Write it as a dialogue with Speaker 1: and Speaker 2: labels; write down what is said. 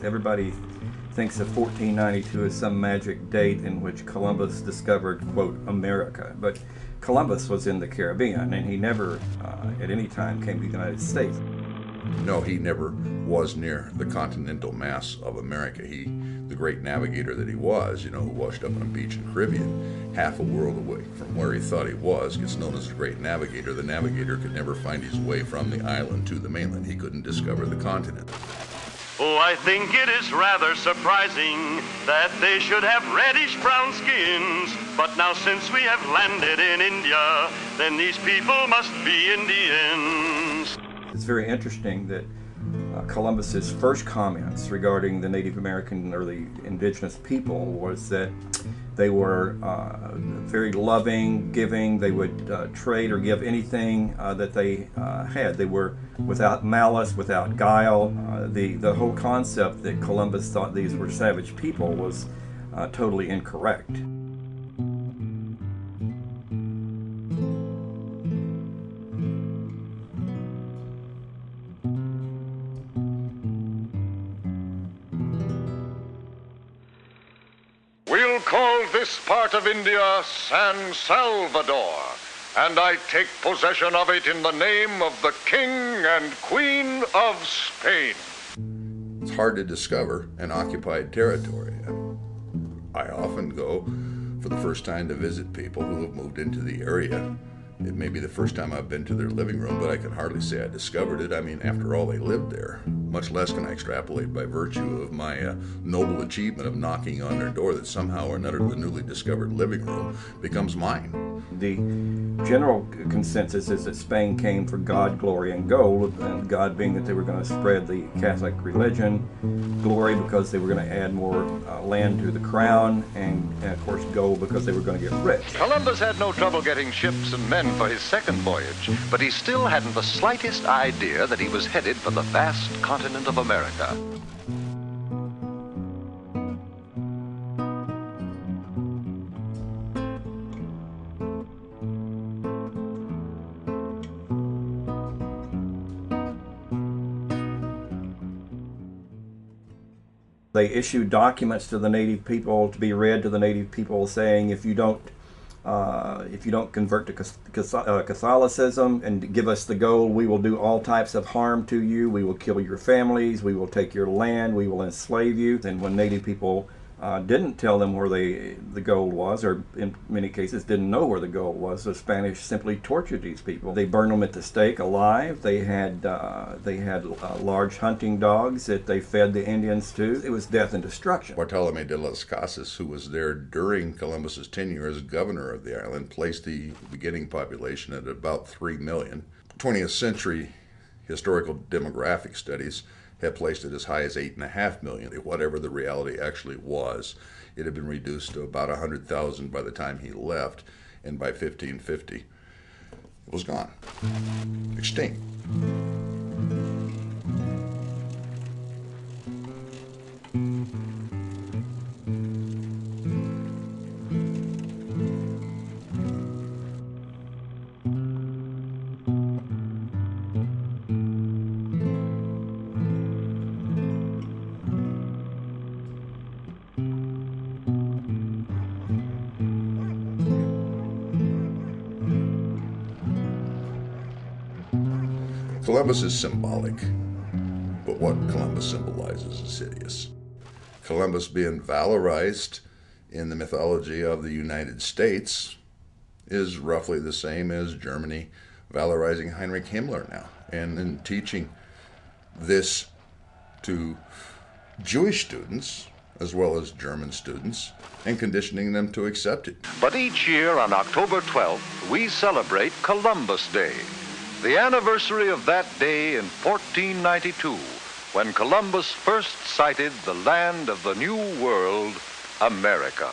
Speaker 1: Everybody thinks of 1492 as some magic date in which Columbus discovered, quote, America. But Columbus was in the Caribbean, and he never at any time came to the United States.
Speaker 2: No, he never was near the continental mass of America. The great navigator that he was, who washed up on a beach in the Caribbean, half a world away from where he thought he was, gets known as the great navigator. The navigator could never find his way from the island to the mainland. He couldn't discover the continent.
Speaker 3: Oh, I think it is rather surprising that they should have reddish-brown skins. But now since we have landed in India, then these people must be Indians.
Speaker 1: It's very interesting that Columbus's first comments regarding the Native American or the indigenous people was that they were very loving, giving. They would trade or give anything that they had. They were without malice, without guile. The whole concept that Columbus thought these were savage people was totally incorrect.
Speaker 4: We'll call this part of India San Salvador, and I take possession of it in the name of the King and Queen of Spain.
Speaker 2: It's hard to discover an occupied territory. I often go for the first time to visit people who have moved into the area. It may be the first time I've been to their living room, but I can hardly say I discovered it. I mean, after all, they lived there. Much less can I extrapolate by virtue of my noble achievement of knocking on their door that somehow or another the newly discovered living room becomes mine.
Speaker 1: The general consensus is that Spain came for God, glory, and gold, and God being that they were going to spread the Catholic religion, glory because they were going to add more land to the crown, and of course gold because they were going to get rich.
Speaker 4: Columbus had no trouble getting ships and men for his second voyage, but he still hadn't the slightest idea that he was headed for the vast continent of America.
Speaker 1: They issued documents to the native people to be read to the native people saying, if you don't convert to Catholicism and give us the gold, we will do all types of harm to you. We will kill your families. We will take your land. We will enslave you. And when native people didn't tell them where the gold was, or in many cases didn't know where the gold was, the Spanish simply tortured these people. They burned them at the stake alive. They had large hunting dogs that they fed the Indians to. It was death and destruction.
Speaker 2: Bartolome de las Casas, who was there during Columbus's tenure as governor of the island, placed the beginning population at about 3 million. 20th century historical demographic studies had placed it as high as 8.5 million. Whatever the reality actually was, it had been reduced to about 100,000 by the time he left, and by 1550, it was gone, extinct. Columbus is symbolic, but what Columbus symbolizes is hideous. Columbus being valorized in the mythology of the United States is roughly the same as Germany valorizing Heinrich Himmler now, and in teaching this to Jewish students as well as German students and conditioning them to accept it.
Speaker 4: But each year on October 12th, we celebrate Columbus Day, the anniversary of that day in 1492, when Columbus first sighted the land of the New World, America.